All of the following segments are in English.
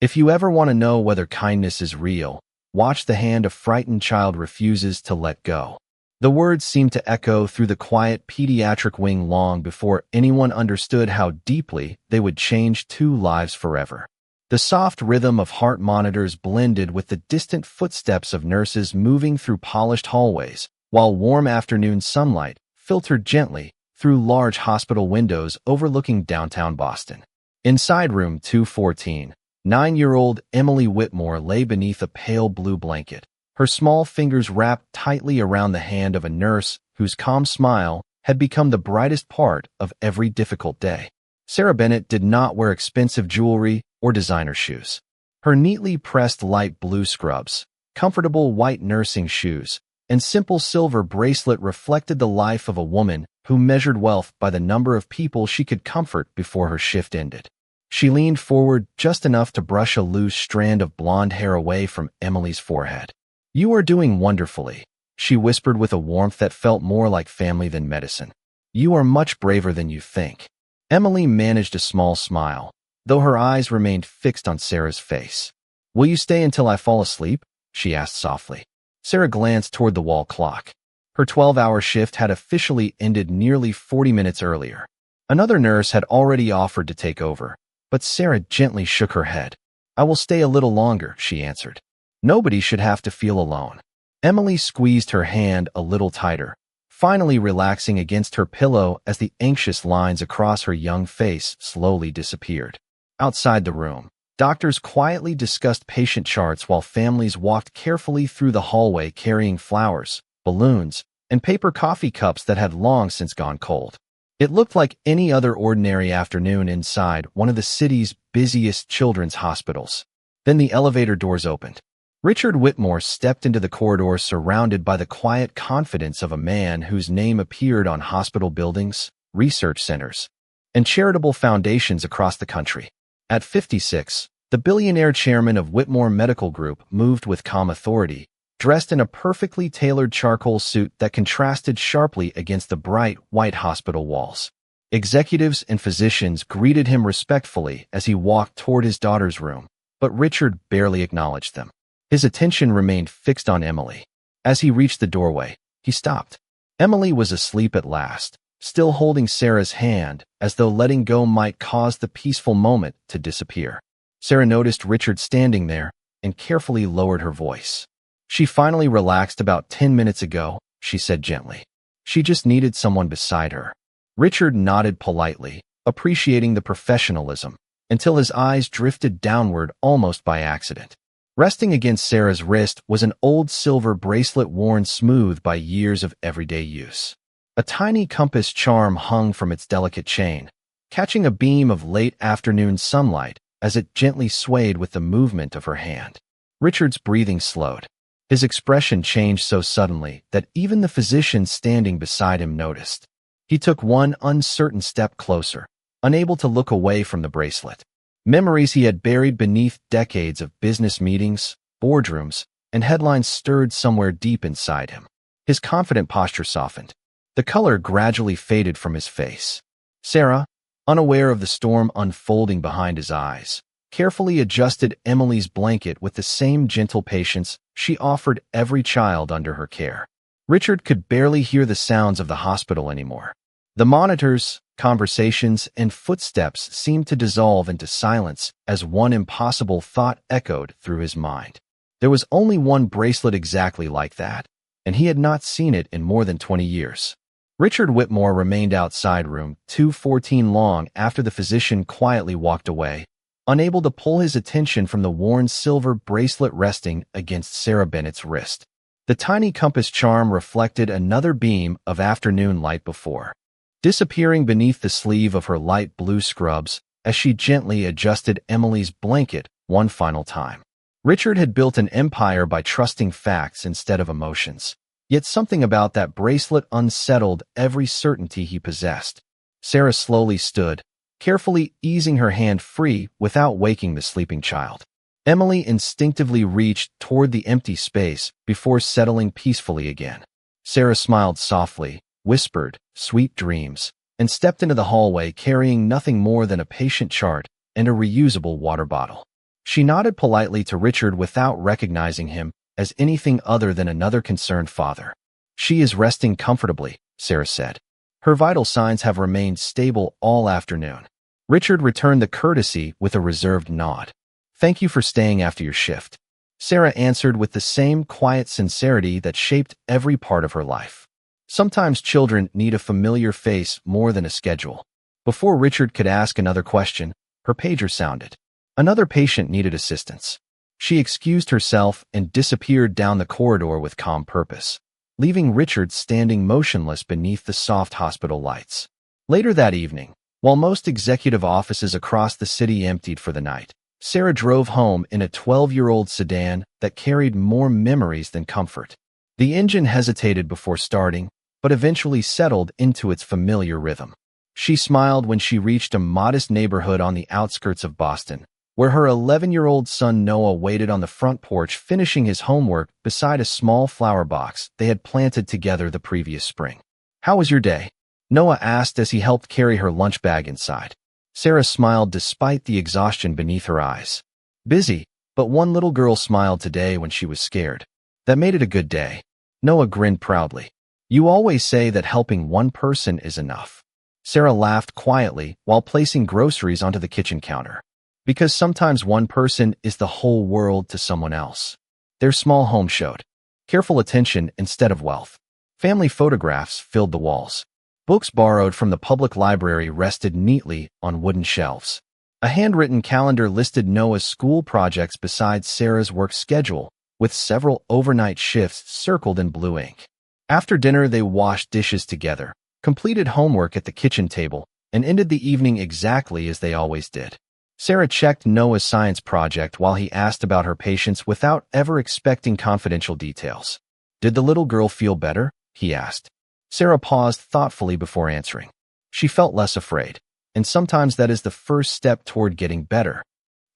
If you ever want to know whether kindness is real, watch the hand a frightened child refuses to let go. The words seemed to echo through the quiet pediatric wing long before anyone understood how deeply they would change two lives forever. The soft rhythm of heart monitors blended with the distant footsteps of nurses moving through polished hallways, while warm afternoon sunlight filtered gently through large hospital windows overlooking downtown Boston. Inside room 214, 9-year-old Emily Whitmore lay beneath a pale blue blanket, her small fingers wrapped tightly around the hand of a nurse whose calm smile had become the brightest part of every difficult day. Sarah Bennett did not wear expensive jewelry or designer shoes. Her neatly pressed light blue scrubs, comfortable white nursing shoes, and simple silver bracelet reflected the life of a woman who measured wealth by the number of people she could comfort before her shift ended. She leaned forward just enough to brush a loose strand of blonde hair away from Emily's forehead. "You are doing wonderfully," she whispered with a warmth that felt more like family than medicine. "You are much braver than you think." Emily managed a small smile, though her eyes remained fixed on Sarah's face. "Will you stay until I fall asleep?" she asked softly. Sarah glanced toward the wall clock. Her 12-hour shift had officially ended nearly 40 minutes earlier. Another nurse had already offered to take over, but Sarah gently shook her head. "I will stay a little longer," she answered. "Nobody should have to feel alone." Emily squeezed her hand a little tighter, finally relaxing against her pillow as the anxious lines across her young face slowly disappeared. Outside the room, doctors quietly discussed patient charts while families walked carefully through the hallway carrying flowers, balloons, and paper coffee cups that had long since gone cold. It looked like any other ordinary afternoon inside one of the city's busiest children's hospitals. Then the elevator doors opened. Richard Whitmore stepped into the corridor surrounded by the quiet confidence of a man whose name appeared on hospital buildings, research centers, and charitable foundations across the country. At 56, the billionaire chairman of Whitmore Medical Group moved with calm authority, dressed in a perfectly tailored charcoal suit that contrasted sharply against the bright white hospital walls. Executives and physicians greeted him respectfully as he walked toward his daughter's room, but Richard barely acknowledged them. His attention remained fixed on Emily. As he reached the doorway, he stopped. Emily was asleep at last, still holding Sarah's hand, as though letting go might cause the peaceful moment to disappear. Sarah noticed Richard standing there and carefully lowered her voice. "She finally relaxed about 10 minutes ago," she said gently. "She just needed someone beside her." Richard nodded politely, appreciating the professionalism, until his eyes drifted downward almost by accident. Resting against Sarah's wrist was an old silver bracelet worn smooth by years of everyday use. A tiny compass charm hung from its delicate chain, catching a beam of late afternoon sunlight as it gently swayed with the movement of her hand. Richard's breathing slowed. His expression changed so suddenly that even the physician standing beside him noticed. He took one uncertain step closer, unable to look away from the bracelet. Memories he had buried beneath decades of business meetings, boardrooms, and headlines stirred somewhere deep inside him. His confident posture softened. The color gradually faded from his face. Sarah, unaware of the storm unfolding behind his eyes, carefully adjusted Emily's blanket with the same gentle patience she offered every child under her care. Richard could barely hear the sounds of the hospital anymore. The monitors, conversations, and footsteps seemed to dissolve into silence as one impossible thought echoed through his mind. There was only one bracelet exactly like that, and he had not seen it in more than 20 years. Richard Whitmore remained outside room 214 long after the physician quietly walked away, unable to pull his attention from the worn silver bracelet resting against Sarah Bennett's wrist. The tiny compass charm reflected another beam of afternoon light before disappearing beneath the sleeve of her light blue scrubs as she gently adjusted Emily's blanket one final time. Richard had built an empire by trusting facts instead of emotions, yet something about that bracelet unsettled every certainty he possessed. Sarah slowly stood, carefully easing her hand free without waking the sleeping child. Emily instinctively reached toward the empty space before settling peacefully again. Sarah smiled softly, whispered, "Sweet dreams," and stepped into the hallway carrying nothing more than a patient chart and a reusable water bottle. She nodded politely to Richard without recognizing him as anything other than another concerned father. She is resting comfortably, Sarah said. Her vital signs have remained stable all afternoon. Richard returned the courtesy with a reserved nod. Thank you for staying after your shift. Sarah answered with the same quiet sincerity that shaped every part of her life. Sometimes children need a familiar face more than a schedule. Before Richard could ask another question, her pager sounded. Another patient needed assistance. She excused herself and disappeared down the corridor with calm purpose, leaving Richard standing motionless beneath the soft hospital lights. Later that evening, while most executive offices across the city emptied for the night, Sarah drove home in a 12-year-old sedan that carried more memories than comfort. The engine hesitated before starting, but eventually settled into its familiar rhythm. She smiled when she reached a modest neighborhood on the outskirts of Boston, where her 11-year-old son Noah waited on the front porch finishing his homework beside a small flower box they had planted together the previous spring. "How was your day?" Noah asked as he helped carry her lunch bag inside. Sarah smiled despite the exhaustion beneath her eyes. "Busy, but one little girl smiled today when she was scared. That made it a good day." Noah grinned proudly. "You always say that helping one person is enough." Sarah laughed quietly while placing groceries onto the kitchen counter. Because sometimes one person is the whole world to someone else. Their small home showed careful attention instead of wealth. Family photographs filled the walls. Books borrowed from the public library rested neatly on wooden shelves. A handwritten calendar listed Noah's school projects beside Sarah's work schedule, with several overnight shifts circled in blue ink. After dinner, they washed dishes together, completed homework at the kitchen table, and ended the evening exactly as they always did. Sarah checked Noah's science project while he asked about her patients without ever expecting confidential details. "Did the little girl feel better?" he asked. Sarah paused thoughtfully before answering. She felt less afraid, and sometimes that is the first step toward getting better.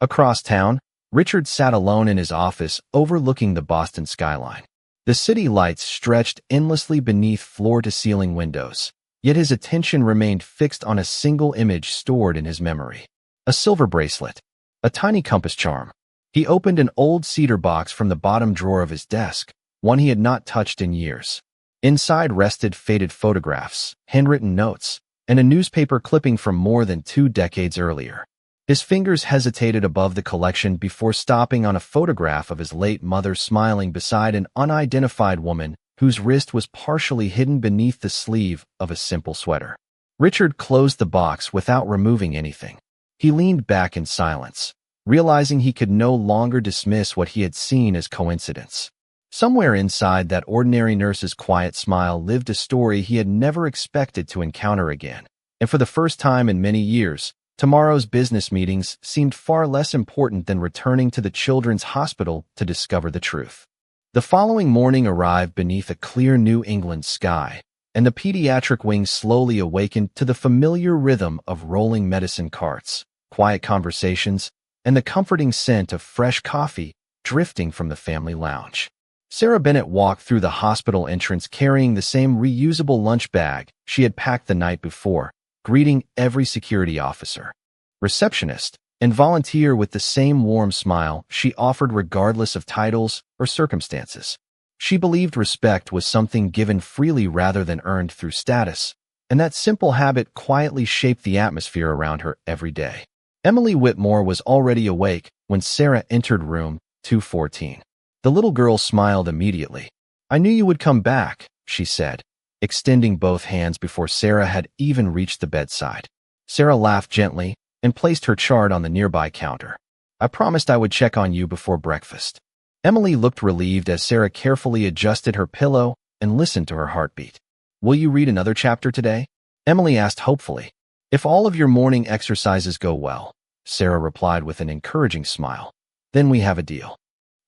Across town, Richard sat alone in his office overlooking the Boston skyline. The city lights stretched endlessly beneath floor-to-ceiling windows, yet his attention remained fixed on a single image stored in his memory. A silver bracelet, a tiny compass charm. He opened an old cedar box from the bottom drawer of his desk, one he had not touched in years. Inside rested faded photographs, handwritten notes, and a newspaper clipping from more than 2 decades earlier. His fingers hesitated above the collection before stopping on a photograph of his late mother smiling beside an unidentified woman whose wrist was partially hidden beneath the sleeve of a simple sweater. Richard closed the box without removing anything. He leaned back in silence, realizing he could no longer dismiss what he had seen as coincidence. Somewhere inside that ordinary nurse's quiet smile lived a story he had never expected to encounter again. And for the first time in many years, tomorrow's business meetings seemed far less important than returning to the children's hospital to discover the truth. The following morning arrived beneath a clear New England sky, and the pediatric wing slowly awakened to the familiar rhythm of rolling medicine carts, quiet conversations, and the comforting scent of fresh coffee drifting from the family lounge. Sarah Bennett walked through the hospital entrance carrying the same reusable lunch bag she had packed the night before, greeting every security officer, receptionist, and volunteer with the same warm smile she offered regardless of titles or circumstances. She believed respect was something given freely rather than earned through status, and that simple habit quietly shaped the atmosphere around her every day. Emily Whitmore was already awake when Sarah entered room 214. The little girl smiled immediately. "I knew you would come back," she said, extending both hands before Sarah had even reached the bedside. Sarah laughed gently and placed her chart on the nearby counter. "I promised I would check on you before breakfast." Emily looked relieved as Sarah carefully adjusted her pillow and listened to her heartbeat. "Will you read another chapter today?" Emily asked hopefully. "If all of your morning exercises go well," Sarah replied with an encouraging smile, "then we have a deal."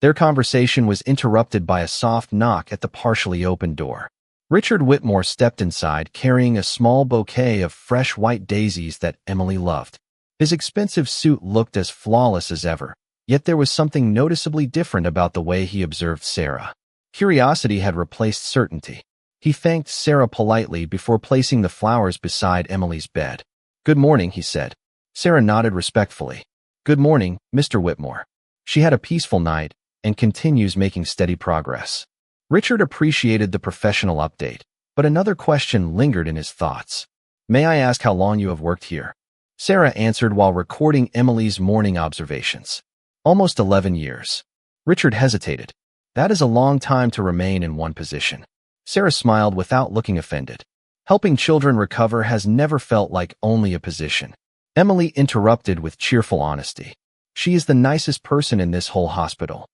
Their conversation was interrupted by a soft knock at the partially open door. Richard Whitmore stepped inside carrying a small bouquet of fresh white daisies that Emily loved. His expensive suit looked as flawless as ever, yet there was something noticeably different about the way he observed Sarah. Curiosity had replaced certainty. He thanked Sarah politely before placing the flowers beside Emily's bed. "Good morning," he said. Sarah nodded respectfully. "Good morning, Mr. Whitmore." She had a peaceful night and continues making steady progress. Richard appreciated the professional update, but another question lingered in his thoughts. May I ask how long you have worked here? Sarah answered while recording Emily's morning observations. Almost 11 years. Richard hesitated. That is a long time to remain in one position. Sarah smiled without looking offended. Helping children recover has never felt like only a position. Emily interrupted with cheerful honesty. She is the nicest person in this whole hospital.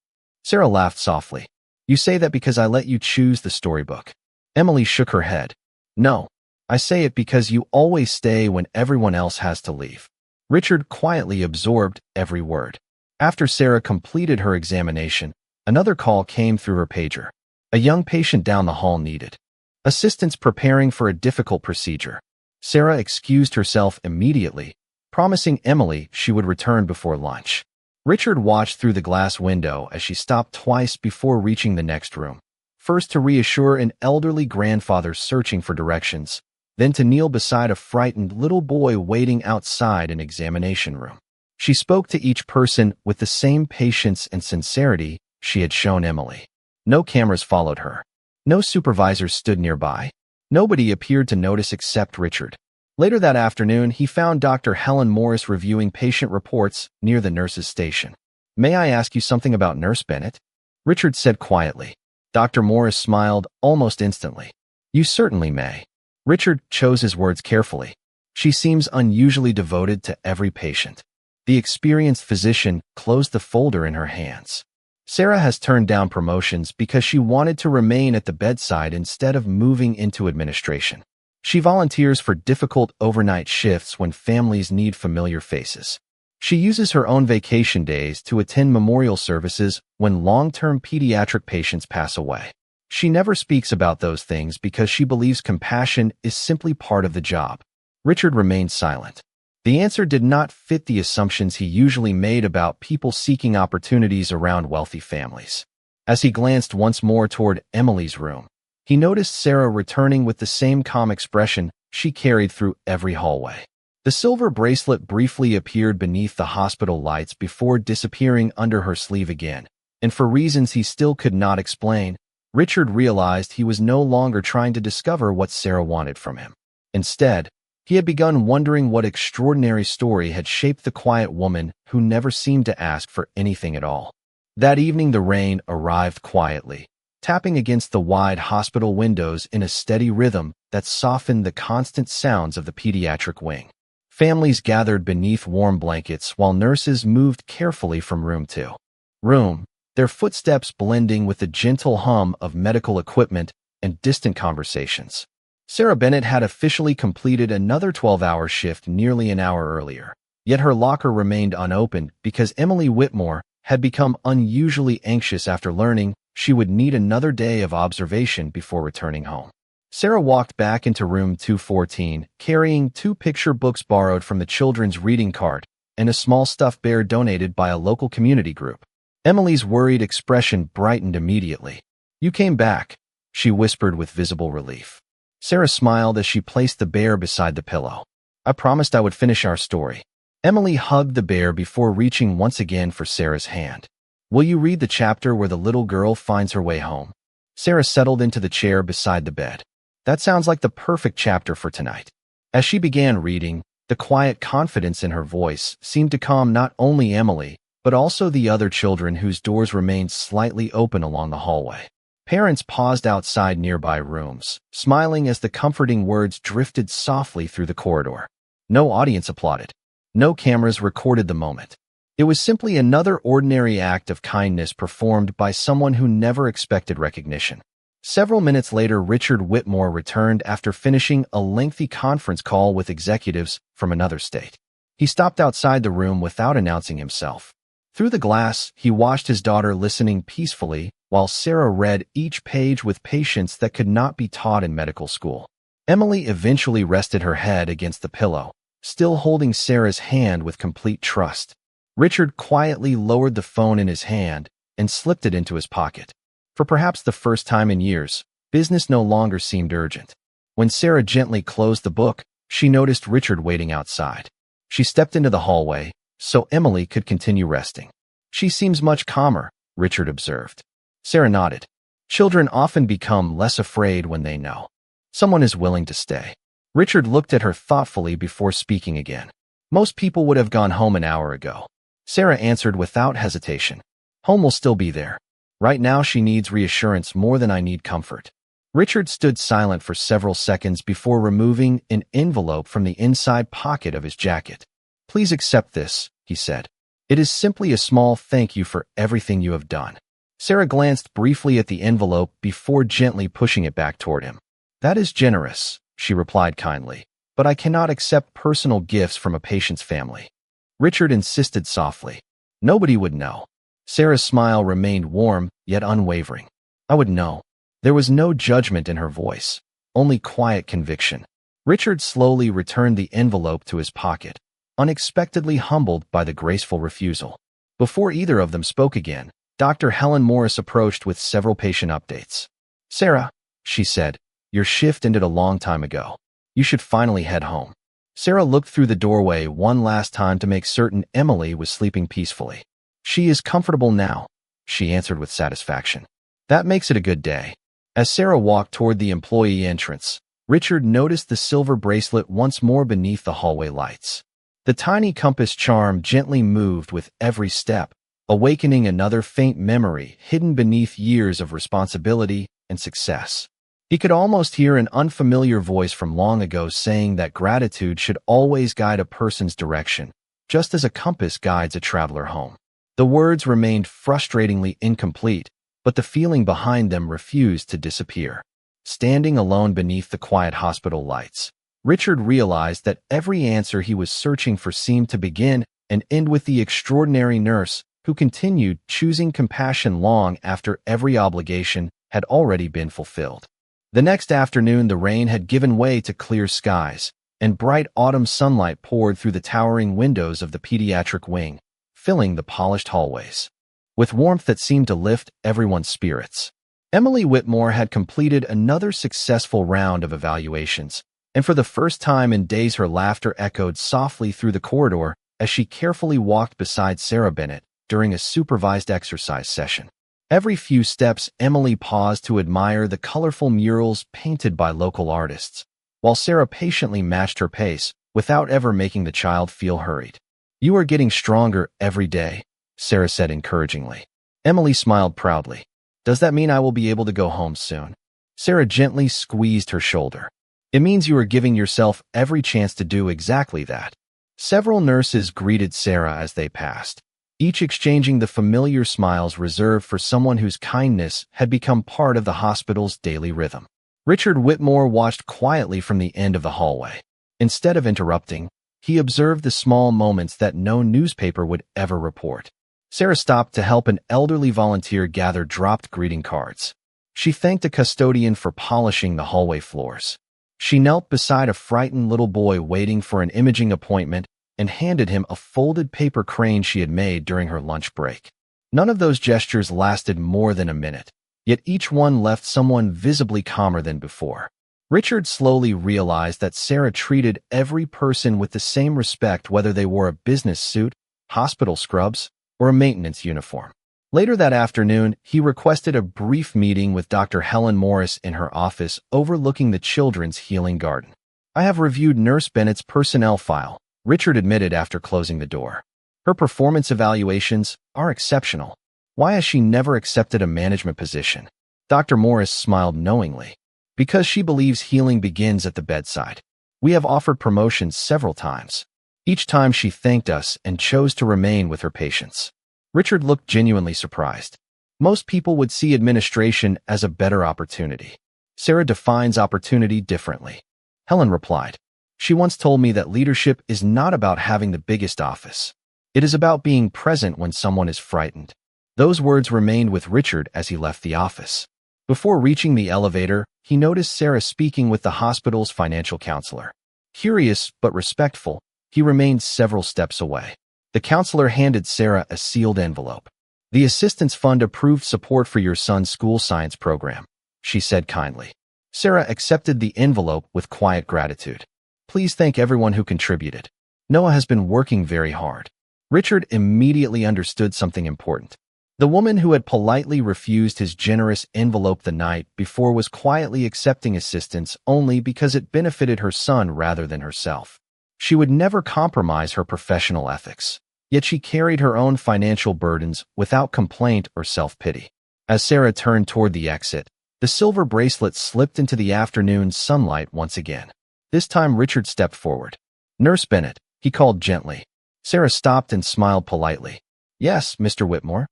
Sarah laughed softly. You say that because I let you choose the storybook. Emily shook her head. No, I say it because you always stay when everyone else has to leave. Richard quietly absorbed every word. After Sarah completed her examination, another call came through her pager. A young patient down the hall needed assistance preparing for a difficult procedure. Sarah excused herself immediately, promising Emily she would return before lunch. Richard watched through the glass window as she stopped twice before reaching the next room. First to reassure an elderly grandfather searching for directions, then to kneel beside a frightened little boy waiting outside an examination room. She spoke to each person with the same patience and sincerity she had shown Emily. No cameras followed her. No supervisors stood nearby. Nobody appeared to notice except Richard. Later that afternoon, he found Dr. Helen Morris reviewing patient reports near the nurse's station. May I ask you something about Nurse Bennett? Richard said quietly. Dr. Morris smiled almost instantly. You certainly may. Richard chose his words carefully. She seems unusually devoted to every patient. The experienced physician closed the folder in her hands. Sarah has turned down promotions because she wanted to remain at the bedside instead of moving into administration. She volunteers for difficult overnight shifts when families need familiar faces. She uses her own vacation days to attend memorial services when long-term pediatric patients pass away. She never speaks about those things because she believes compassion is simply part of the job. Richard remained silent. The answer did not fit the assumptions he usually made about people seeking opportunities around wealthy families. As he glanced once more toward Emily's room, he noticed Sarah returning with the same calm expression she carried through every hallway. The silver bracelet briefly appeared beneath the hospital lights before disappearing under her sleeve again, and for reasons he still could not explain, Richard realized he was no longer trying to discover what Sarah wanted from him. Instead, he had begun wondering what extraordinary story had shaped the quiet woman who never seemed to ask for anything at all. That evening the rain arrived quietly, tapping against the wide hospital windows in a steady rhythm that softened the constant sounds of the pediatric wing. Families gathered beneath warm blankets while nurses moved carefully from room to room, their footsteps blending with the gentle hum of medical equipment and distant conversations. Sarah Bennett had officially completed another 12-hour shift nearly an hour earlier, yet her locker remained unopened because Emily Whitmore had become unusually anxious after learning she would need another day of observation before returning home. Sarah walked back into room 214, carrying 2 picture books borrowed from the children's reading cart and a small stuffed bear donated by a local community group. Emily's worried expression brightened immediately. You came back, she whispered with visible relief. Sarah smiled as she placed the bear beside the pillow. I promised I would finish our story. Emily hugged the bear before reaching once again for Sarah's hand. Will you read the chapter where the little girl finds her way home? Sarah settled into the chair beside the bed. That sounds like the perfect chapter for tonight. As she began reading, the quiet confidence in her voice seemed to calm not only Emily, but also the other children whose doors remained slightly open along the hallway. Parents paused outside nearby rooms, smiling as the comforting words drifted softly through the corridor. No audience applauded. No cameras recorded the moment. It was simply another ordinary act of kindness performed by someone who never expected recognition. Several minutes later, Richard Whitmore returned after finishing a lengthy conference call with executives from another state. He stopped outside the room without announcing himself. Through the glass, he watched his daughter listening peacefully while Sarah read each page with patience that could not be taught in medical school. Emily eventually rested her head against the pillow, still holding Sarah's hand with complete trust. Richard quietly lowered the phone in his hand and slipped it into his pocket. For perhaps the first time in years, business no longer seemed urgent. When Sarah gently closed the book, she noticed Richard waiting outside. She stepped into the hallway so Emily could continue resting. She seems much calmer, Richard observed. Sarah nodded. Children often become less afraid when they know someone is willing to stay. Richard looked at her thoughtfully before speaking again. Most people would have gone home an hour ago. Sarah answered without hesitation. Home will still be there. Right now she needs reassurance more than I need comfort. Richard stood silent for several seconds before removing an envelope from the inside pocket of his jacket. Please accept this, he said. It is simply a small thank you for everything you have done. Sarah glanced briefly at the envelope before gently pushing it back toward him. That is generous, she replied kindly, but I cannot accept personal gifts from a patient's family. Richard insisted softly. Nobody would know. Sarah's smile remained warm, yet unwavering. I would know. There was no judgment in her voice, only quiet conviction. Richard slowly returned the envelope to his pocket, unexpectedly humbled by the graceful refusal. Before either of them spoke again, Dr. Helen Morris approached with several patient updates. Sarah, she said, your shift ended a long time ago. You should finally head home. Sarah looked through the doorway one last time to make certain Emily was sleeping peacefully. She is comfortable now, she answered with satisfaction. That makes it a good day. As Sarah walked toward the employee entrance, Richard noticed the silver bracelet once more beneath the hallway lights. The tiny compass charm gently moved with every step, awakening another faint memory hidden beneath years of responsibility and success. He could almost hear an unfamiliar voice from long ago saying that gratitude should always guide a person's direction, just as a compass guides a traveler home. The words remained frustratingly incomplete, but the feeling behind them refused to disappear. Standing alone beneath the quiet hospital lights, Richard realized that every answer he was searching for seemed to begin and end with the extraordinary nurse who continued choosing compassion long after every obligation had already been fulfilled. The next afternoon, the rain had given way to clear skies, and bright autumn sunlight poured through the towering windows of the pediatric wing, filling the polished hallways with warmth that seemed to lift everyone's spirits. Emily Whitmore had completed another successful round of evaluations, and for the first time in days her laughter echoed softly through the corridor as she carefully walked beside Sarah Bennett during a supervised exercise session. Every few steps, Emily paused to admire the colorful murals painted by local artists, while Sarah patiently matched her pace without ever making the child feel hurried. You are getting stronger every day, Sarah said encouragingly. Emily smiled proudly. Does that mean I will be able to go home soon? Sarah gently squeezed her shoulder. It means you are giving yourself every chance to do exactly that. Several nurses greeted Sarah as they passed, each exchanging the familiar smiles reserved for someone whose kindness had become part of the hospital's daily rhythm. Richard Whitmore watched quietly from the end of the hallway. Instead of interrupting, he observed the small moments that no newspaper would ever report. Sarah stopped to help an elderly volunteer gather dropped greeting cards. She thanked a custodian for polishing the hallway floors. She knelt beside a frightened little boy waiting for an imaging appointment and handed him a folded paper crane she had made during her lunch break. None of those gestures lasted more than a minute, yet each one left someone visibly calmer than before. Richard slowly realized that Sarah treated every person with the same respect whether they wore a business suit, hospital scrubs, or a maintenance uniform. Later that afternoon, he requested a brief meeting with Dr. Helen Morris in her office overlooking the children's healing garden. I have reviewed Nurse Bennett's personnel file, Richard admitted after closing the door. Her performance evaluations are exceptional. Why has she never accepted a management position? Dr. Morris smiled knowingly. Because she believes healing begins at the bedside. We have offered promotions several times. Each time she thanked us and chose to remain with her patients. Richard looked genuinely surprised. Most people would see administration as a better opportunity. Sarah defines opportunity differently. Helen replied. She once told me that leadership is not about having the biggest office. It is about being present when someone is frightened. Those words remained with Richard as he left the office. Before reaching the elevator, he noticed Sarah speaking with the hospital's financial counselor. Curious but respectful, he remained several steps away. The counselor handed Sarah a sealed envelope. The assistance fund approved support for your son's school science program, she said kindly. Sarah accepted the envelope with quiet gratitude. Please thank everyone who contributed. Noah has been working very hard. Richard immediately understood something important. The woman who had politely refused his generous envelope the night before was quietly accepting assistance only because it benefited her son rather than herself. She would never compromise her professional ethics, yet she carried her own financial burdens without complaint or self-pity. As Sarah turned toward the exit, the silver bracelet slipped into the afternoon sunlight once again. This time Richard stepped forward. "Nurse Bennett," he called gently. Sarah stopped and smiled politely. "Yes, Mr. Whitmore."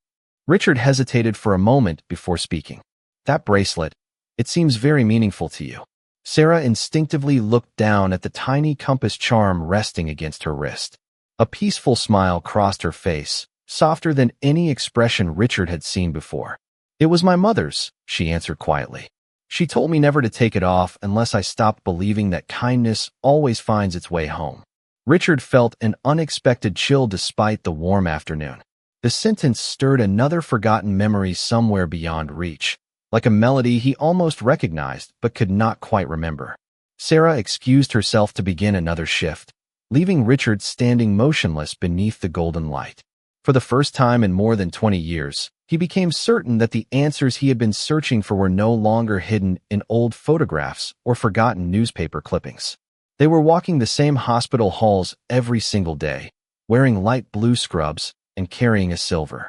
Richard hesitated for a moment before speaking. "That bracelet, it seems very meaningful to you." Sarah instinctively looked down at the tiny compass charm resting against her wrist. A peaceful smile crossed her face, softer than any expression Richard had seen before. "It was my mother's," she answered quietly. "She told me never to take it off unless I stopped believing that kindness always finds its way home." Richard felt an unexpected chill despite the warm afternoon. The sentence stirred another forgotten memory somewhere beyond reach, like a melody he almost recognized but could not quite remember. Sarah excused herself to begin another shift, leaving Richard standing motionless beneath the golden light. For the first time in more than 20 years, he became certain that the answers he had been searching for were no longer hidden in old photographs or forgotten newspaper clippings. They were walking the same hospital halls every single day, wearing light blue scrubs and carrying a silver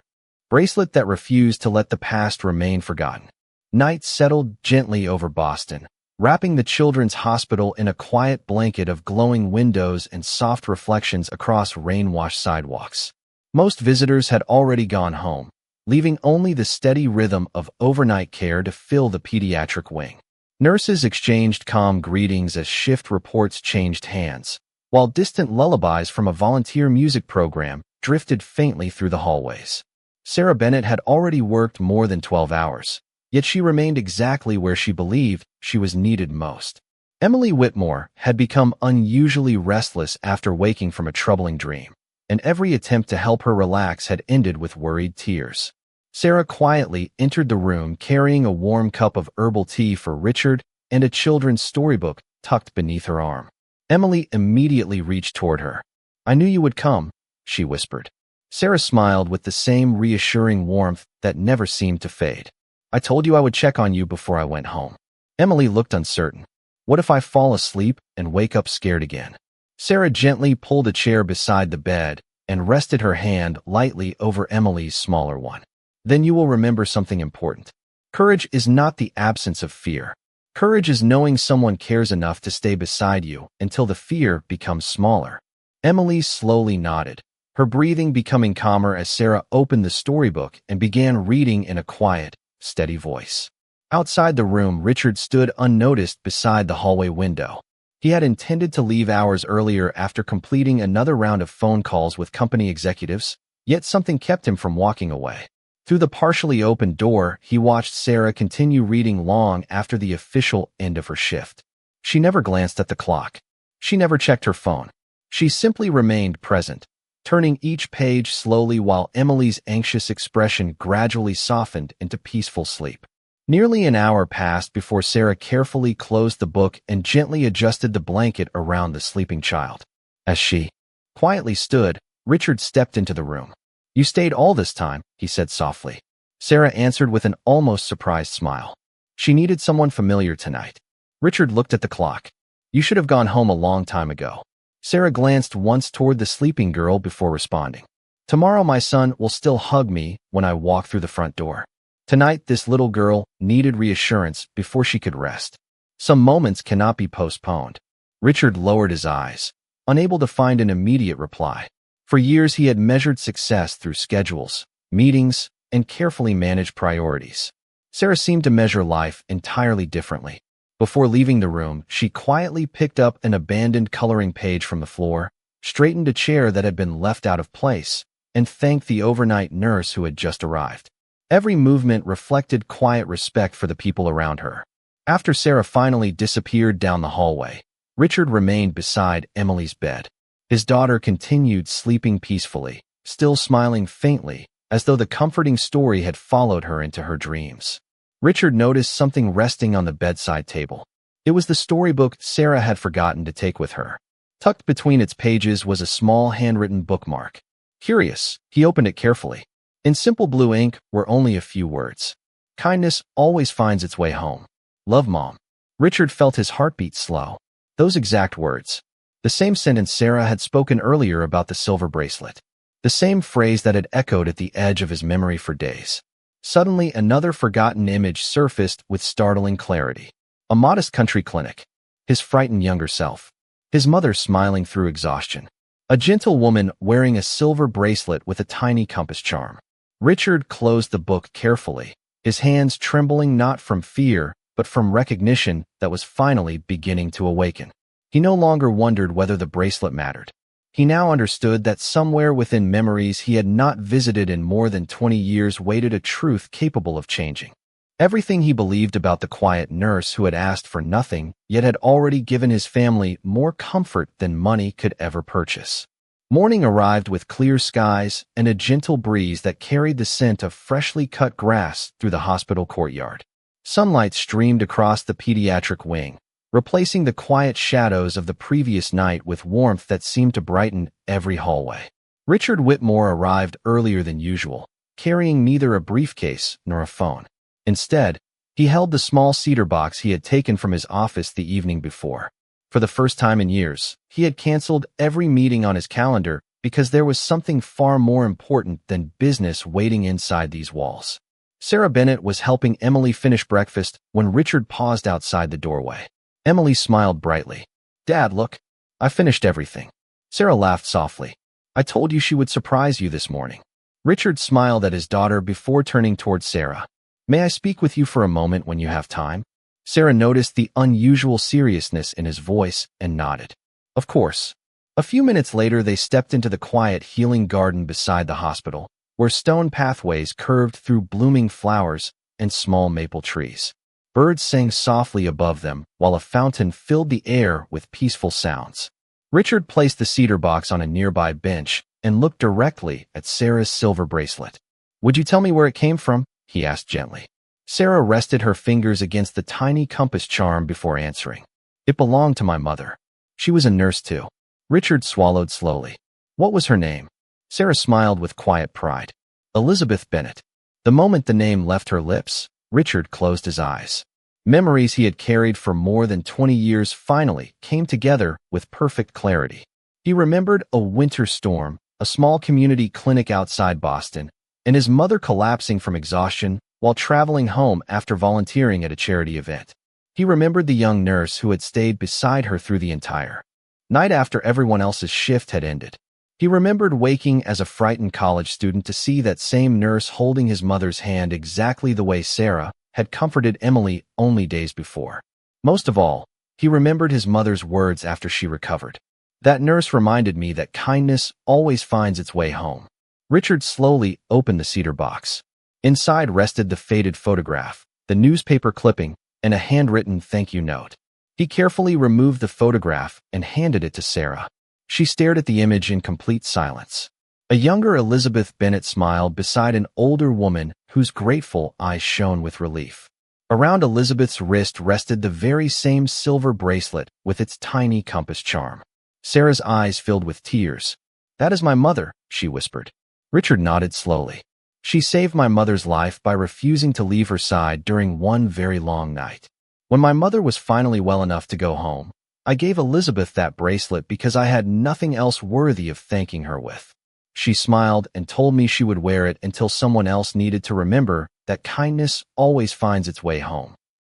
bracelet that refused to let the past remain forgotten. Night settled gently over Boston, wrapping the children's hospital in a quiet blanket of glowing windows and soft reflections across rain-washed sidewalks. Most visitors had already gone home, leaving only the steady rhythm of overnight care to fill the pediatric wing. Nurses exchanged calm greetings as shift reports changed hands, while distant lullabies from a volunteer music program drifted faintly through the hallways. Sarah Bennett had already worked more than 12 hours, yet she remained exactly where she believed she was needed most. Emily Whitmore had become unusually restless after waking from a troubling dream, and every attempt to help her relax had ended with worried tears. Sarah quietly entered the room carrying a warm cup of herbal tea for Richard and a children's storybook tucked beneath her arm. Emily immediately reached toward her. "I knew you would come," she whispered. Sarah smiled with the same reassuring warmth that never seemed to fade. "I told you I would check on you before I went home." Emily looked uncertain. "What if I fall asleep and wake up scared again?" Sarah gently pulled a chair beside the bed and rested her hand lightly over Emily's smaller one. "Then you will remember something important. Courage is not the absence of fear. Courage is knowing someone cares enough to stay beside you until the fear becomes smaller." Emily slowly nodded, her breathing becoming calmer as Sarah opened the storybook and began reading in a quiet, steady voice. Outside the room, Richard stood unnoticed beside the hallway window. He had intended to leave hours earlier after completing another round of phone calls with company executives, yet something kept him from walking away. Through the partially opened door, he watched Sarah continue reading long after the official end of her shift. She never glanced at the clock. She never checked her phone. She simply remained present, turning each page slowly while Emily's anxious expression gradually softened into peaceful sleep. Nearly an hour passed before Sarah carefully closed the book and gently adjusted the blanket around the sleeping child. As she quietly stood, Richard stepped into the room. "You stayed all this time," he said softly. Sarah answered with an almost surprised smile. She needed someone familiar tonight. Richard looked at the clock. "You should have gone home a long time ago." Sarah glanced once toward the sleeping girl before responding. "Tomorrow my son will still hug me when I walk through the front door. Tonight this little girl needed reassurance before she could rest. Some moments cannot be postponed." Richard lowered his eyes, unable to find an immediate reply. For years he had measured success through schedules, meetings, and carefully managed priorities. Sarah seemed to measure life entirely differently. Before leaving the room, she quietly picked up an abandoned coloring page from the floor, straightened a chair that had been left out of place, and thanked the overnight nurse who had just arrived. Every movement reflected quiet respect for the people around her. After Sarah finally disappeared down the hallway, Richard remained beside Emily's bed. His daughter continued sleeping peacefully, still smiling faintly, as though the comforting story had followed her into her dreams. Richard noticed something resting on the bedside table. It was the storybook Sarah had forgotten to take with her. Tucked between its pages was a small handwritten bookmark. Curious, he opened it carefully. In simple blue ink were only a few words. Kindness always finds its way home. Love, Mom. Richard felt his heartbeat slow. Those exact words. The same sentence Sarah had spoken earlier about the silver bracelet. The same phrase that had echoed at the edge of his memory for days. Suddenly, another forgotten image surfaced with startling clarity. A modest country clinic. His frightened younger self. His mother smiling through exhaustion. A gentle woman wearing a silver bracelet with a tiny compass charm. Richard closed the book carefully, his hands trembling not from fear, but from recognition that was finally beginning to awaken. He no longer wondered whether the bracelet mattered. He now understood that somewhere within memories he had not visited in more than 20 years waited a truth capable of changing. Everything he believed about the quiet nurse who had asked for nothing, yet had already given his family more comfort than money could ever purchase. Morning arrived with clear skies and a gentle breeze that carried the scent of freshly cut grass through the hospital courtyard. Sunlight streamed across the pediatric wing, replacing the quiet shadows of the previous night with warmth that seemed to brighten every hallway. Richard Whitmore arrived earlier than usual, carrying neither a briefcase nor a phone. Instead, he held the small cedar box he had taken from his office the evening before. For the first time in years, he had canceled every meeting on his calendar because there was something far more important than business waiting inside these walls. Sarah Bennett was helping Emily finish breakfast when Richard paused outside the doorway. Emily smiled brightly. "Dad, look. I finished everything." Sarah laughed softly. "I told you she would surprise you this morning." Richard smiled at his daughter before turning towards Sarah. "May I speak with you for a moment when you have time?" Sarah noticed the unusual seriousness in his voice and nodded. "Of course." A few minutes later, they stepped into the quiet healing garden beside the hospital, where stone pathways curved through blooming flowers and small maple trees. Birds sang softly above them, while a fountain filled the air with peaceful sounds. Richard placed the cedar box on a nearby bench and looked directly at Sarah's silver bracelet. "Would you tell me where it came from?" he asked gently. Sarah rested her fingers against the tiny compass charm before answering. "It belonged to my mother. She was a nurse too." Richard swallowed slowly. "What was her name?" Sarah smiled with quiet pride. "Elizabeth Bennett." The moment the name left her lips, Richard closed his eyes. Memories he had carried for more than 20 years finally came together with perfect clarity. He remembered a winter storm, a small community clinic outside Boston, and his mother collapsing from exhaustion while traveling home after volunteering at a charity event. He remembered the young nurse who had stayed beside her through the entire night after everyone else's shift had ended. He remembered waking as a frightened college student to see that same nurse holding his mother's hand exactly the way Sarah had comforted Emily only days before. Most of all, he remembered his mother's words after she recovered. "That nurse reminded me that kindness always finds its way home." Richard slowly opened the cedar box. Inside rested the faded photograph, the newspaper clipping, and a handwritten thank you note. He carefully removed the photograph and handed it to Sarah. She stared at the image in complete silence. A younger Elizabeth Bennett smiled beside an older woman whose grateful eyes shone with relief. Around Elizabeth's wrist rested the very same silver bracelet with its tiny compass charm. Sarah's eyes filled with tears. "That is my mother," she whispered. Richard nodded slowly. "She saved my mother's life by refusing to leave her side during one very long night. When my mother was finally well enough to go home, I gave Elizabeth that bracelet because I had nothing else worthy of thanking her with. She smiled and told me she would wear it until someone else needed to remember that kindness always finds its way home."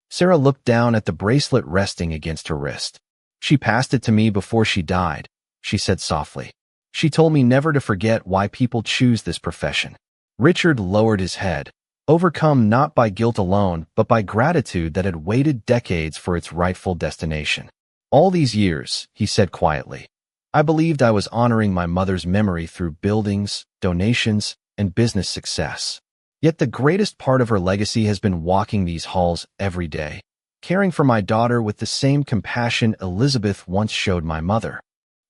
Sarah looked down at the bracelet resting against her wrist. "She passed it to me before she died," she said softly. "She told me never to forget why people choose this profession." Richard lowered his head, overcome not by guilt alone, but by gratitude that had waited decades for its rightful destination. "All these years," he said quietly, "I believed I was honoring my mother's memory through buildings, donations, and business success. Yet the greatest part of her legacy has been walking these halls every day, caring for my daughter with the same compassion Elizabeth once showed my mother."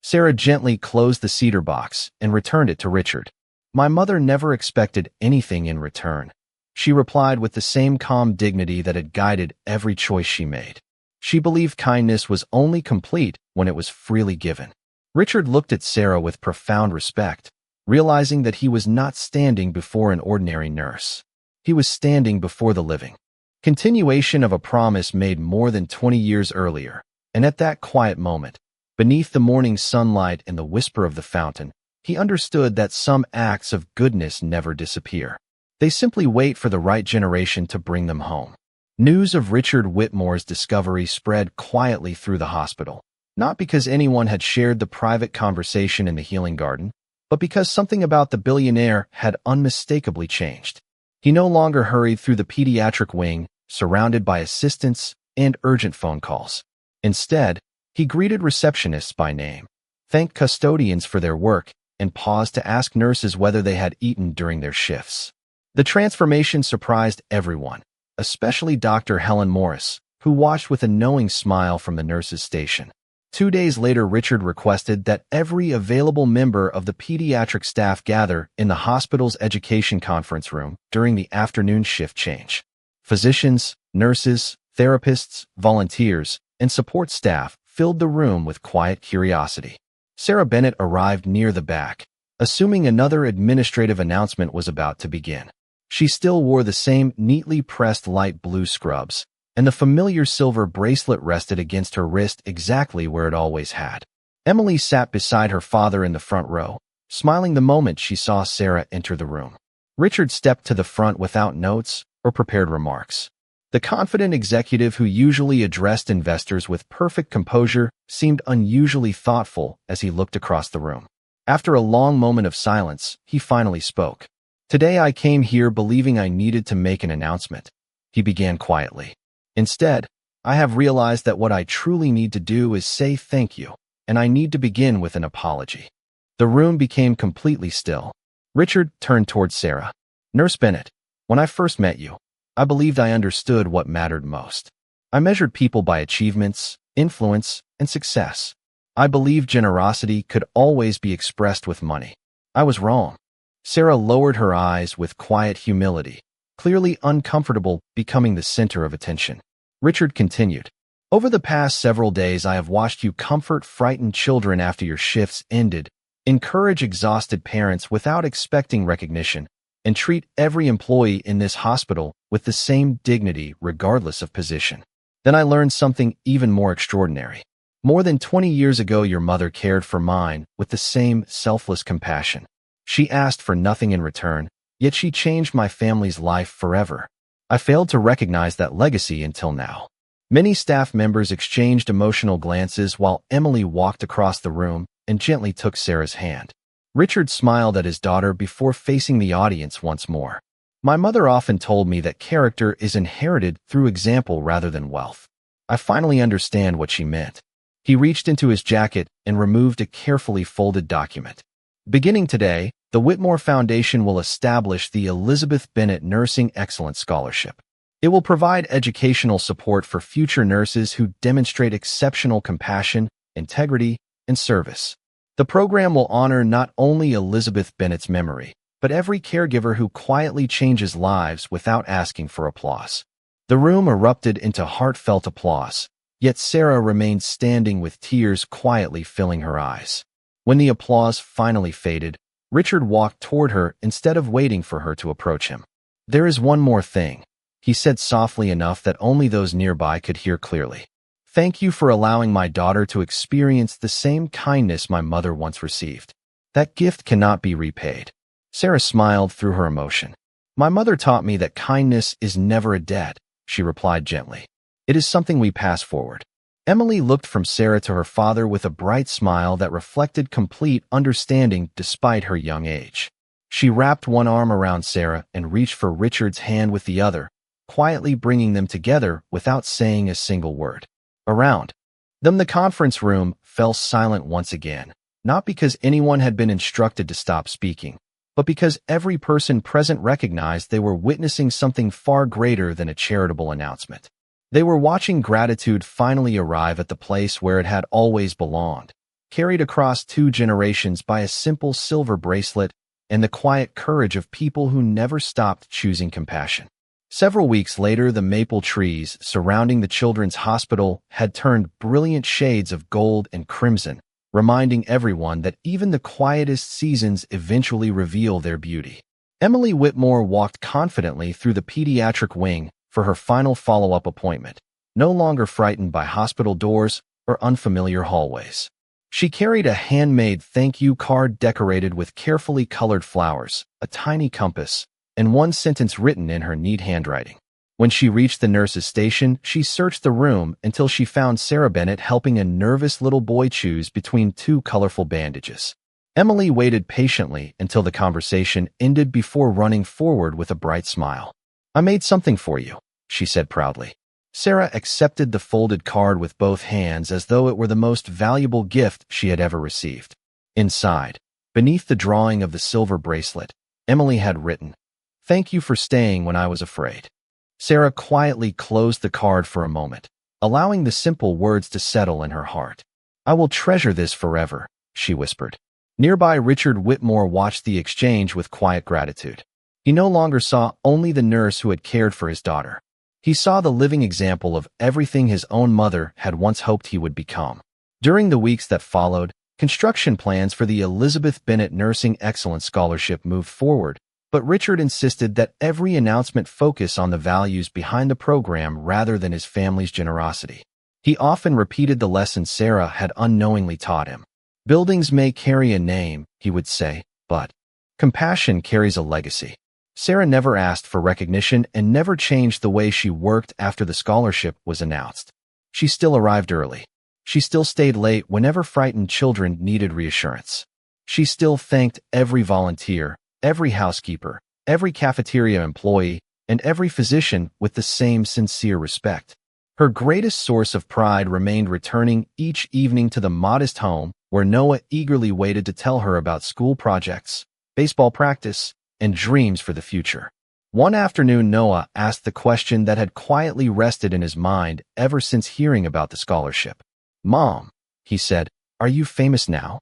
Sarah gently closed the cedar box and returned it to Richard. "My mother never expected anything in return," she replied with the same calm dignity that had guided every choice she made. She believed kindness was only complete when it was freely given. Richard looked at Sarah with profound respect. realizing that he was not standing before an ordinary nurse. He was standing before the living continuation of a promise made more than 20 years earlier, and at that quiet moment, beneath the morning sunlight and the whisper of the fountain, he understood that some acts of goodness never disappear. They simply wait for the right generation to bring them home. News of Richard Whitmore's discovery spread quietly through the hospital, not because anyone had shared the private conversation in the healing garden, but because something about the billionaire had unmistakably changed. He no longer hurried through the pediatric wing, surrounded by assistants and urgent phone calls. Instead, he greeted receptionists by name, thanked custodians for their work, and paused to ask nurses whether they had eaten during their shifts. The transformation surprised everyone, especially Dr. Helen Morris, who watched with a knowing smile from the nurses' station. 2 days later, Richard requested that every available member of the pediatric staff gather in the hospital's education conference room during the afternoon shift change. Physicians, nurses, therapists, volunteers, and support staff filled the room with quiet curiosity. Sarah Bennett arrived near the back, assuming another administrative announcement was about to begin. She still wore the same neatly pressed light blue scrubs, and the familiar silver bracelet rested against her wrist exactly where it always had. Emily sat beside her father in the front row, smiling the moment she saw Sarah enter the room. Richard stepped to the front without notes or prepared remarks. The confident executive who usually addressed investors with perfect composure seemed unusually thoughtful as he looked across the room. After a long moment of silence, he finally spoke. "Today I came here believing I needed to make an announcement," he began quietly. "Instead, I have realized that what I truly need to do is say thank you, and I need to begin with an apology." The room became completely still. Richard turned toward Sarah. "Nurse Bennett, when I first met you, I believed I understood what mattered most. I measured people by achievements, influence, and success. I believed generosity could always be expressed with money. I was wrong." Sarah lowered her eyes with quiet humility, clearly uncomfortable becoming the center of attention. Richard continued, "Over the past several days, I have watched you comfort frightened children after your shifts ended, encourage exhausted parents without expecting recognition, and treat every employee in this hospital with the same dignity regardless of position. Then I learned something even more extraordinary. More than 20 years ago, your mother cared for mine with the same selfless compassion. She asked for nothing in return, yet she changed my family's life forever. I failed to recognize that legacy until now." Many staff members exchanged emotional glances while Emily walked across the room and gently took Sarah's hand. Richard smiled at his daughter before facing the audience once more. "My mother often told me that character is inherited through example rather than wealth. I finally understand what she meant." He reached into his jacket and removed a carefully folded document. "Beginning today, the Whitmore Foundation will establish the Elizabeth Bennett Nursing Excellence Scholarship. It will provide educational support for future nurses who demonstrate exceptional compassion, integrity, and service. The program will honor not only Elizabeth Bennett's memory, but every caregiver who quietly changes lives without asking for applause." The room erupted into heartfelt applause, yet Sarah remained standing with tears quietly filling her eyes. When the applause finally faded, Richard walked toward her instead of waiting for her to approach him. "There is one more thing," he said softly enough that only those nearby could hear clearly. "Thank you for allowing my daughter to experience the same kindness my mother once received. That gift cannot be repaid." Sarah smiled through her emotion. "My mother taught me that kindness is never a debt," she replied gently. "It is something we pass forward." Emily looked from Sarah to her father with a bright smile that reflected complete understanding despite her young age. She wrapped one arm around Sarah and reached for Richard's hand with the other, quietly bringing them together without saying a single word. Around them, the conference room fell silent once again, not because anyone had been instructed to stop speaking, but because every person present recognized they were witnessing something far greater than a charitable announcement. They were watching gratitude finally arrive at the place where it had always belonged, carried across 2 generations by a simple silver bracelet and the quiet courage of people who never stopped choosing compassion. Several weeks later, the maple trees surrounding the children's hospital had turned brilliant shades of gold and crimson, reminding everyone that even the quietest seasons eventually reveal their beauty. Emily Whitmore walked confidently through the pediatric wing for her final follow-up appointment, no longer frightened by hospital doors or unfamiliar hallways. She carried a handmade thank you card decorated with carefully colored flowers, a tiny compass, and one sentence written in her neat handwriting. When she reached the nurse's station, she searched the room until she found Sarah Bennett helping a nervous little boy choose between two colorful bandages. Emily waited patiently until the conversation ended before running forward with a bright smile. "I made something for you," she said proudly. Sarah accepted the folded card with both hands as though it were the most valuable gift she had ever received. Inside, beneath the drawing of the silver bracelet, Emily had written, "Thank you for staying when I was afraid." Sarah quietly closed the card for a moment, allowing the simple words to settle in her heart. "I will treasure this forever," she whispered. Nearby, Richard Whitmore watched the exchange with quiet gratitude. He no longer saw only the nurse who had cared for his daughter. He saw the living example of everything his own mother had once hoped he would become. During the weeks that followed, construction plans for the Elizabeth Bennett Nursing Excellence Scholarship moved forward, but Richard insisted that every announcement focus on the values behind the program rather than his family's generosity. He often repeated the lesson Sarah had unknowingly taught him. "Buildings may carry a name," he would say, "but compassion carries a legacy." Sarah never asked for recognition and never changed the way she worked after the scholarship was announced. She still arrived early. She still stayed late whenever frightened children needed reassurance. She still thanked every volunteer, every housekeeper, every cafeteria employee, and every physician with the same sincere respect. Her greatest source of pride remained returning each evening to the modest home where Noah eagerly waited to tell her about school projects, baseball practice, and dreams for the future. One afternoon, Noah asked the question that had quietly rested in his mind ever since hearing about the scholarship. "Mom," he said, "are you famous now?"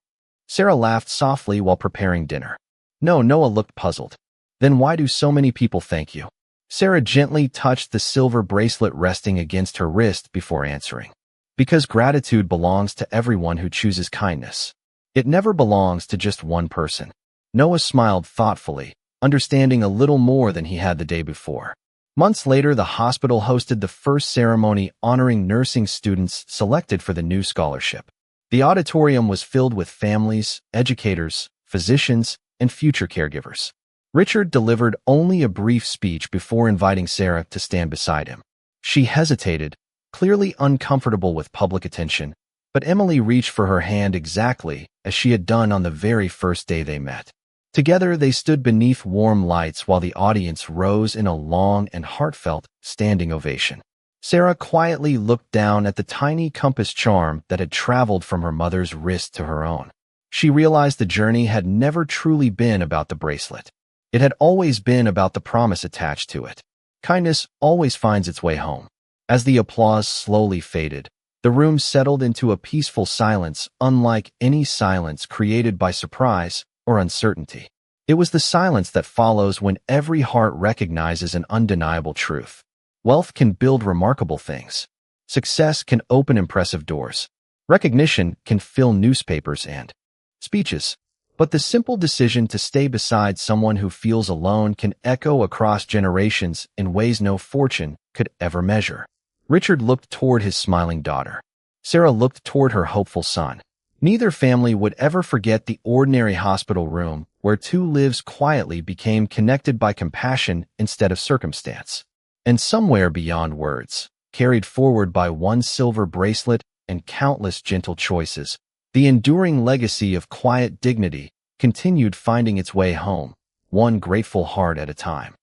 Sarah laughed softly while preparing dinner. No, Noah looked puzzled. "Then why do so many people thank you?" Sarah gently touched the silver bracelet resting against her wrist before answering. "Because gratitude belongs to everyone who chooses kindness. It never belongs to just one person." Noah smiled thoughtfully, understanding a little more than he had the day before. Months later, the hospital hosted the first ceremony honoring nursing students selected for the new scholarship. The auditorium was filled with families, educators, physicians, and future caregivers. Richard delivered only a brief speech before inviting Sarah to stand beside him. She hesitated, clearly uncomfortable with public attention, but Emily reached for her hand exactly as she had done on the very first day they met. Together, they stood beneath warm lights while the audience rose in a long and heartfelt standing ovation. Sarah quietly looked down at the tiny compass charm that had traveled from her mother's wrist to her own. She realized the journey had never truly been about the bracelet. It had always been about the promise attached to it. Kindness always finds its way home. As the applause slowly faded, the room settled into a peaceful silence unlike any silence created by surprise or uncertainty. It was the silence that follows when every heart recognizes an undeniable truth. Wealth can build remarkable things. Success can open impressive doors. Recognition can fill newspapers and speeches. But the simple decision to stay beside someone who feels alone can echo across generations in ways no fortune could ever measure. Richard looked toward his smiling daughter. Sarah looked toward her hopeful son. Neither family would ever forget the ordinary hospital room where two lives quietly became connected by compassion instead of circumstance. And somewhere beyond words, carried forward by one silver bracelet and countless gentle choices, the enduring legacy of quiet dignity continued finding its way home, one grateful heart at a time.